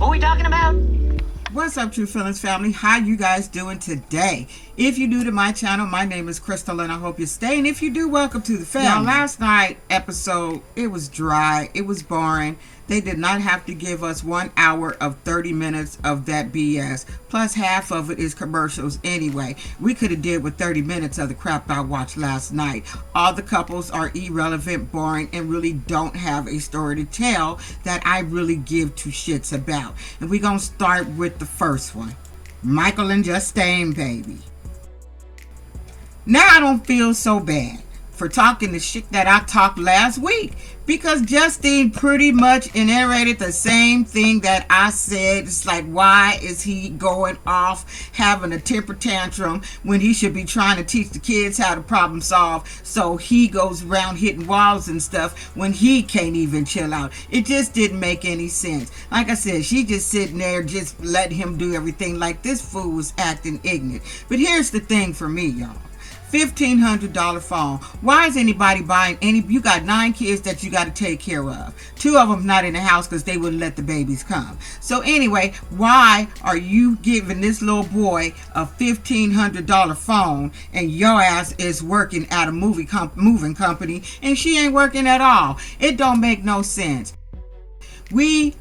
What are we talking about? What's up, True Feelings family? How you guys doing today? If you're new to my channel, my name is Crystal and I hope you're staying. If you do, welcome to the family. Now, last night episode, it was dry. It was boring. They did not have to give us 1 hour of 30 minutes of that BS. Plus half of it is commercials anyway. We could have did with 30 minutes of the crap I watched last night. All the couples are irrelevant, boring, and really don't have a story to tell that I really give two shits about. And we're going to start with the first one. Michael and Justine, baby. Now I don't feel so bad for talking the shit that I talked last week, because Justine pretty much iterated the same thing that I said. It's like, why is he going off having a temper tantrum when he should be trying to teach the kids how to problem solve? So he goes around hitting walls and stuff when he can't even chill out. It just didn't make any sense. Like I said, she just sitting there just letting him do everything like this fool was acting ignorant. But here's the thing for me, y'all. $1,500 phone. Why is anybody buying any? You got 9 kids that you got to take care of. 2 of them not in the house because they wouldn't let the babies come. So anyway, why are you giving this little boy a $1,500 phone and your ass is working at a moving company and she ain't working at all? It don't make no sense. We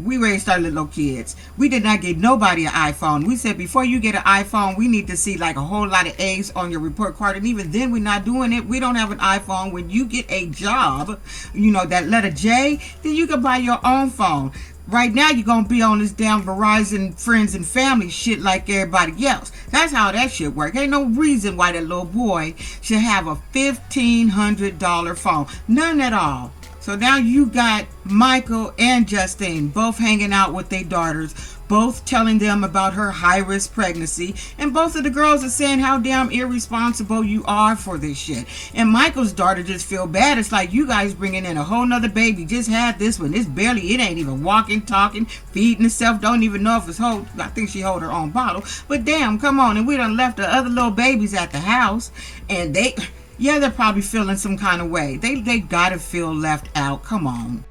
raised our little kids. We did not get nobody an iPhone. We said, before you get an iPhone, we need to see like a whole lot of A's on your report card. And even then, we're not doing it. We don't have an iPhone. When you get a job, you know, that letter J, then you can buy your own phone. Right now, you're going to be on this damn Verizon friends and family shit like everybody else. That's how that shit works. Ain't no reason why that little boy should have a $1,500 phone. None at all. So now you got Michael and Justine both hanging out with their daughters, both telling them about her high-risk pregnancy, and both of the girls are saying how damn irresponsible you are for this shit. And Michael's daughter just feel bad. It's like, you guys bringing in a whole nother baby. Just had this one. It ain't even walking, talking, feeding itself. Don't even know if it's I think she hold her own bottle. But damn, come on. And we done left the other little babies at the house, and they're probably feeling some kind of way. They gotta feel left out. Come on.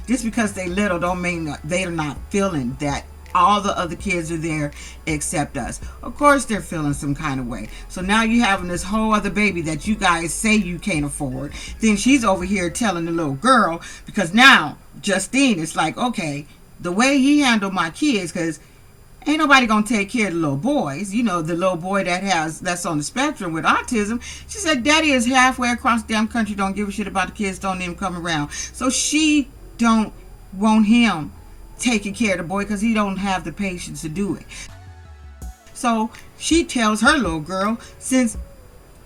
Just because they little don't mean they're not feeling that all the other kids are there except us. Of course they're feeling some kind of way. So now you having this whole other baby that you guys say you can't afford. Then she's over here telling the little girl, because now Justine is like, okay, the way he handled my kids, because ain't nobody gonna take care of the little boys. You know, the little boy that's on the spectrum with autism. She said, Daddy is halfway across the damn country, don't give a shit about the kids, don't even come around. So she don't want him taking care of the boy because he don't have the patience to do it. So she tells her little girl, since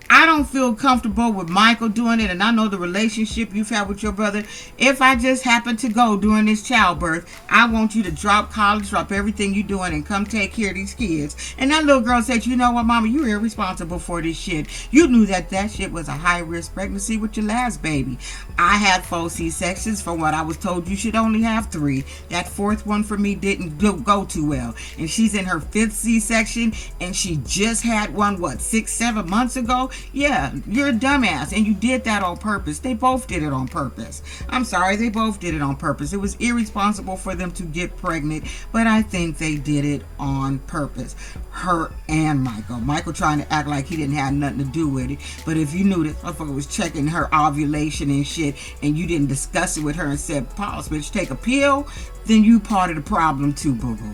I don't feel comfortable with Michael doing it, and I know the relationship you've had with your brother, if I just happen to go during this childbirth, I want you to drop college, drop everything you're doing, and come take care of these kids. And that little girl said, you know what, Mama, you're irresponsible for this shit. You knew that shit was a high-risk pregnancy with your last baby. I had 4 C-sections. From what I was told, you should only have 3. That 4th one for me didn't go too well. And she's in her 5th C-section, and she just had one, 6-7 months ago? Yeah, you're a dumbass, and you did that on purpose. They both did it on purpose. I'm sorry, they both did it on purpose. It was irresponsible for them to get pregnant, but I think they did it on purpose. Her and Michael. Michael trying to act like he didn't have nothing to do with it, but if you knew this motherfucker was checking her ovulation and shit, and you didn't discuss it with her and said, pause, bitch, take a pill, then you part of the problem too, boo-boo.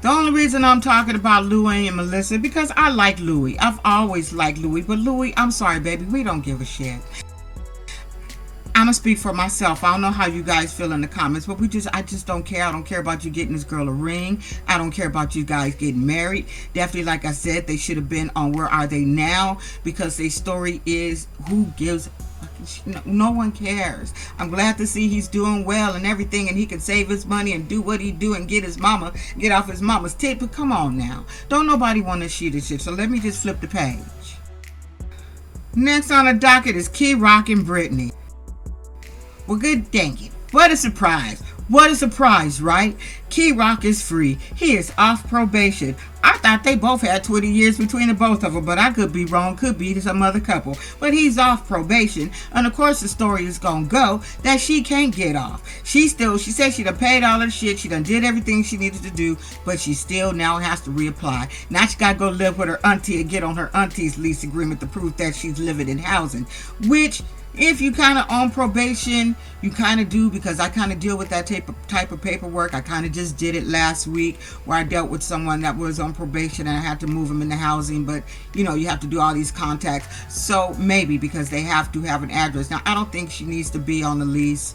The only reason I'm talking about Louie and Melissa, because I like Louie. I've always liked Louie, but Louie, I'm sorry, baby, we don't give a shit. I'm gonna speak for myself. I don't know how you guys feel in the comments, but I just don't care. I don't care about you getting this girl a ring. I don't care about you guys getting married. Definitely, like I said, they should have been on Where Are They Now, because their story is, who gives no one cares. I'm glad to see he's doing well and everything, and he can save his money and do what he do and get off his mama's tit. But come on now, don't nobody want to see this shit. So let me just flip the page. Next on the docket is Rock and Brittney. Well, good dang it. What a surprise. What a surprise, right? Kerok is free. He is off probation. I thought they both had 20 years between the both of them, but I could be wrong. Could be some other couple. But he's off probation. And of course the story is going to go that she can't get off. She said she done paid all her shit. She done did everything she needed to do, but she still now has to reapply. Now she got to go live with her auntie and get on her auntie's lease agreement to prove that she's living in housing. Which, if you kind of on probation, you kind of do, because I kind of deal with that type of paperwork. I kind of just did it last week where I dealt with someone that was on probation and I had to move them into housing. But, you know, you have to do all these contacts. So maybe because they have to have an address. Now, I don't think she needs to be on the lease.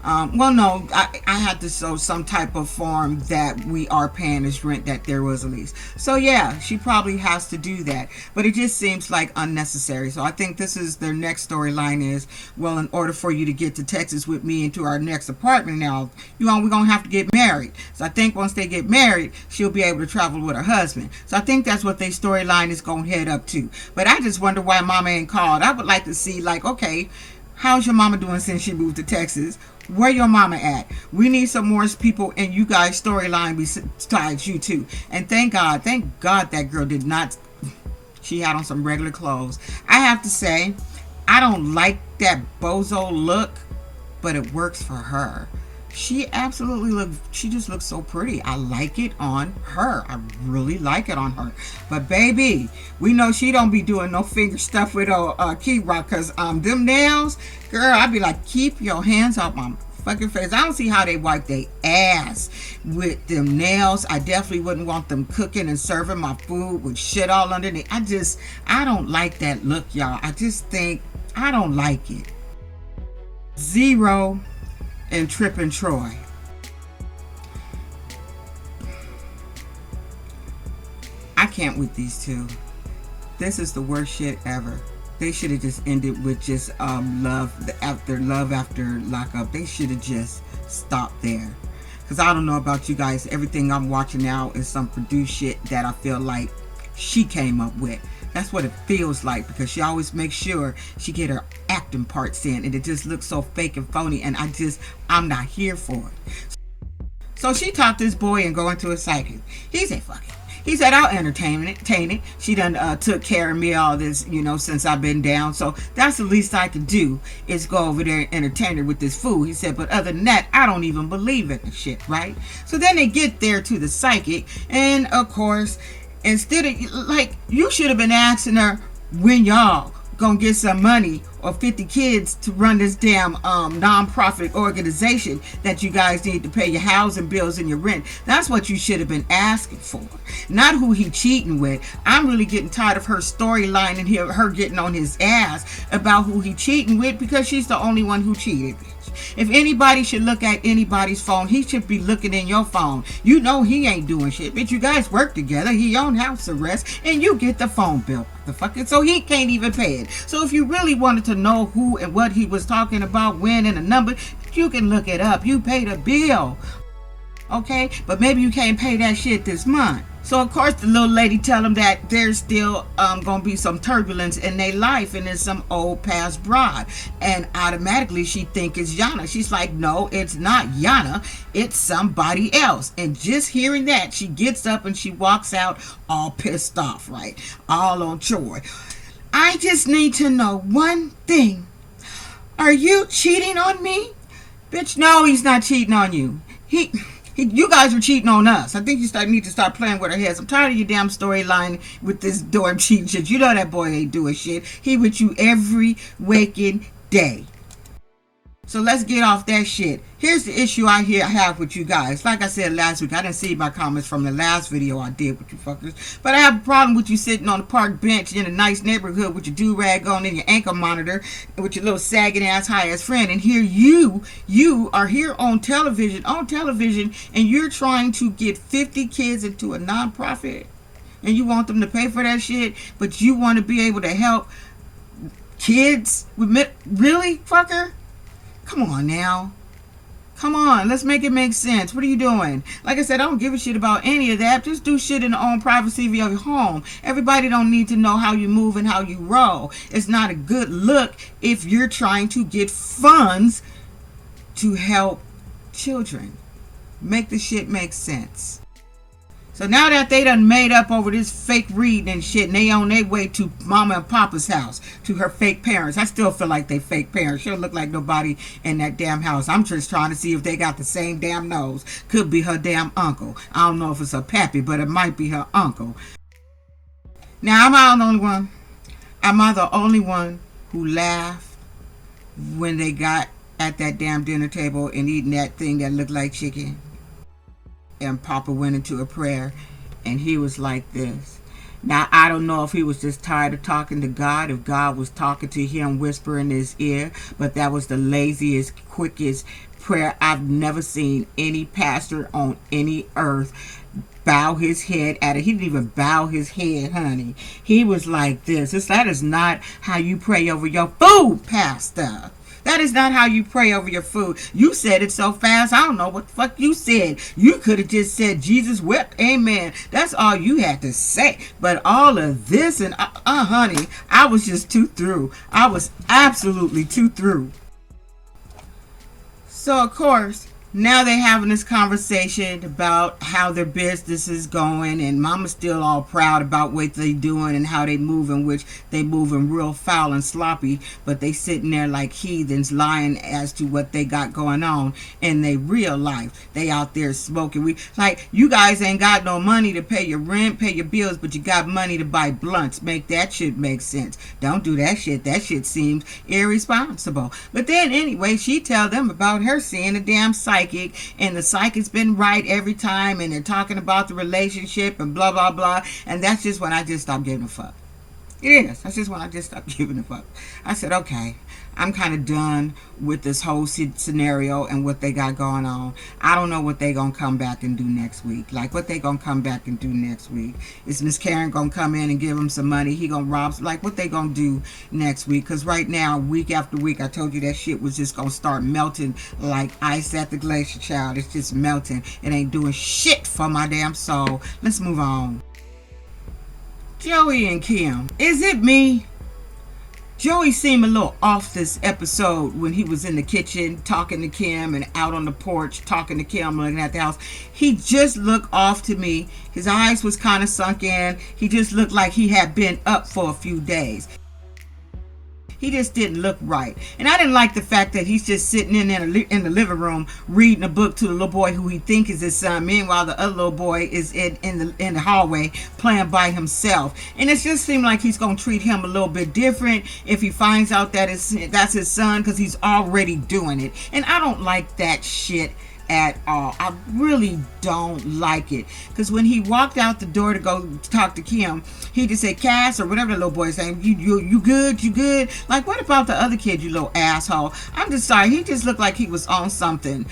Well, no, I had to show some type of form that we are paying as rent, that there was a lease. So yeah, she probably has to do that, but it just seems like unnecessary. So I think this is their next storyline is, well, in order for you to get to Texas with me into our next apartment now, we're going to have to get married. So I think once they get married, she'll be able to travel with her husband. So I think that's what their storyline is going to head up to. But I just wonder why mama ain't called. I would like to see, like, okay, how's your mama doing since she moved to Texas? Where your mama at? We need some more people in you guys' storyline besides you two. And thank God that girl did not, she had on some regular clothes. I have to say, I don't like that bozo look, but it works for her. She just looks so pretty. I like it on her. I really like it on her. But baby, we know she don't be doing no finger stuff with Kerok, because them nails, girl, I'd be like, keep your hands off my fucking face. I don't see how they wipe their ass with them nails. I definitely wouldn't want them cooking and serving my food with shit all underneath. I don't like that look, y'all. I just think, I don't like it. Zero and Trip and Troy. I can't with these two. This is the worst shit ever. They should have just ended with just love after lockup. They should have just stopped there. Because I don't know about you guys, everything I'm watching now is some produced shit that I feel like she came up with. That's what it feels like, because she always makes sure she get her acting parts in, and it just looks so fake and phony, and I'm not here for it. So she taught this boy and going to a psychic. He said, fuck it. He said, I'll entertain it. She done took care of me all this, since I've been down. So that's the least I can do is go over there and entertain her with this food. He said, but other than that, I don't even believe in the shit, right? So then they get there to the psychic, and of course, instead of, like, you should have been asking her when y'all gonna get some money or 50 kids to run this damn non-profit organization that you guys need to pay your housing bills and your rent. That's what you should have been asking for, not who he cheating with. I'm really getting tired of her storyline and her getting on his ass about who he cheating with, because she's the only one who cheated. If anybody should look at anybody's phone, he should be looking in your phone. You know he ain't doing shit, but you guys work together. He on house arrest, and you get the phone bill, so he can't even pay it. So if you really wanted to know who and what he was talking about, when, and a number, you can look it up. You paid a bill, okay? But maybe you can't pay that shit this month. So of course the little lady tell him that there's still gonna be some turbulence in their life, and it's some old past broad, and automatically she think it's Yana. She's like, no, it's not Yana, it's somebody else. And just hearing that, she gets up and she walks out all pissed off, right? All on Troy. I just need to know one thing. Are you cheating on me? Bitch, no, he's not cheating on you. You guys were cheating on us. I think you need to start playing with our heads. I'm tired of your damn storyline with this damn cheating shit. You know that boy ain't doing shit. He with you every waking day. So let's get off that shit. Here's the issue I have with you guys. Like I said last week, I didn't see my comments from the last video I did with you fuckers. But I have a problem with you sitting on the park bench in a nice neighborhood with your do-rag on and your ankle monitor, with your little sagging ass high ass friend. And here you are here on television, and you're trying to get 50 kids into a nonprofit. And you want them to pay for that shit, but you want to be able to help kids with really, fucker? Come on now. Come on, let's make it make sense. What are you doing? Like I said, I don't give a shit about any of that. Just do shit in the own privacy of your home. Everybody don't need to know how you move and how you roll. It's not a good look if you're trying to get funds to help children. Make the shit make sense. So now that they done made up over this fake reading and shit, and they on their way to mama and papa's house, to her fake parents. I still feel like they fake parents. She don't look like nobody in that damn house. I'm just trying to see if they got the same damn nose. Could be her damn uncle. I don't know if it's her pappy, but it might be her uncle. Now, am I the only one? Am I the only one who laughed when they got at that damn dinner table and eating that thing that looked like chicken? And Papa went into a prayer, and he was like this. Now, I don't know if he was just tired of talking to God, if God was talking to him, whispering in his ear, but that was the laziest, quickest prayer I've never seen any pastor on any earth bow his head at it. He didn't even bow his head, honey. He was like this. That is not how you pray over your food, pastor. That is not how you pray over your food. You said it so fast, I don't know what the fuck you said. You could have just said, Jesus wept, amen. That's all you had to say. But all of this and, honey, I was just too through. I was absolutely too through. So, of course, now they're having this conversation about how their business is going, and mama's still all proud about what they doing and how they moving, which they moving real foul and sloppy, but they sitting there like heathens lying as to what they got going on in their real life. They out there smoking. You guys ain't got no money to pay your rent, pay your bills, but you got money to buy blunts. Make that shit make sense. Don't do that shit. That shit seems irresponsible. But then anyway, she tell them about her seeing a damn psychic, and the psychic's been right every time, and they're talking about the relationship and blah blah blah, and that's just when I just stopped giving a fuck. It is. That's just when I just stopped giving a fuck. I said, okay, I'm kind of done with this whole scenario and what they got going on. I don't know what they gonna come back and do next week. Like, what they gonna come back and do next week? Is Miss Karen gonna come in and give him some money? He gonna rob? Like, what they gonna do next week? Because right now, week after week, I told you that shit was just gonna start melting like ice at the glacier, child. It's just melting. It ain't doing shit for my damn soul. Let's move on. Joey and Kim. Is it me? Joey seemed a little off this episode when he was in the kitchen talking to Kim and out on the porch talking to Kim, looking at the house. He just looked off to me. His eyes was kind of sunk in. He just looked like he had been up for a few days. He just didn't look right. And I didn't like the fact that he's just sitting in the living room reading a book to the little boy who he think is his son. Meanwhile, the other little boy is in the hallway playing by himself. And it just seemed like he's going to treat him a little bit different if he finds out that that's his son, because he's already doing it. And I don't like that shit at all. I really don't like it, because when he walked out the door to go talk to Kim, he just said, Cass, or whatever the little boy's saying, you good, you good? Like, what about the other kid, you little asshole? I'm just sorry, he just looked like he was on something.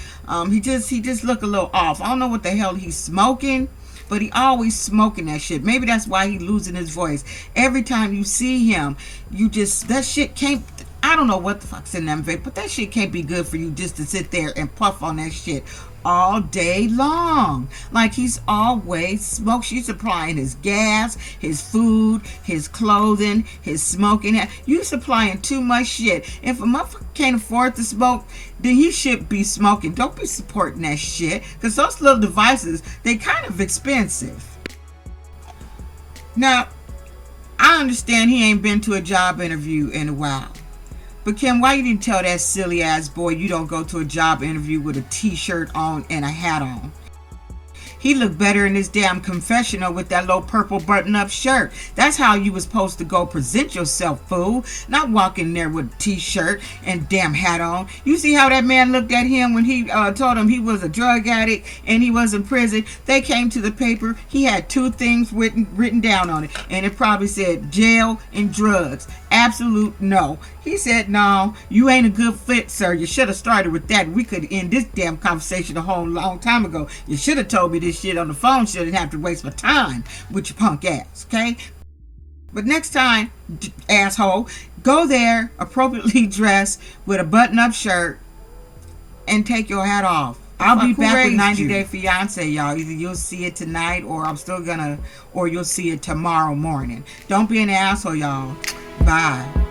He just looked a little off. I don't know what the hell he's smoking, but he always smoking that shit. Maybe that's why he losing his voice. Every time you see him, that shit can't, I don't know what the fuck's in them vape, but that shit can't be good for you just to sit there and puff on that shit all day long. Like, he's always smoke. She's supplying his gas, his food, his clothing, his smoking. You supplying too much shit. If a motherfucker can't afford to smoke, then he should be smoking. Don't be supporting that shit, because those little devices, they kind of expensive. Now, I understand he ain't been to a job interview in a while. But Kim, why you didn't tell that silly ass boy you don't go to a job interview with a t-shirt on and a hat on? He looked better in his damn confessional with that little purple button-up shirt. That's how you was supposed to go present yourself, fool. Not walk in there with a t-shirt and damn hat on. You see how that man looked at him when he told him he was a drug addict and he was in prison? They came to the paper. He had two things written down on it, and it probably said jail and drugs. Absolute no. He said, no, you ain't a good fit, sir. You should have started with that. We could end this damn conversation a whole long time ago. You should have told me this shit on the phone. Shouldn't have to waste my time with your punk ass, okay? But next time, asshole, go there appropriately dressed with a button-up shirt and take your hat off. I'll be back with 90 Day Fiance, y'all. Either you'll see it tonight, or or you'll see it tomorrow morning. Don't be an asshole, y'all. Bye.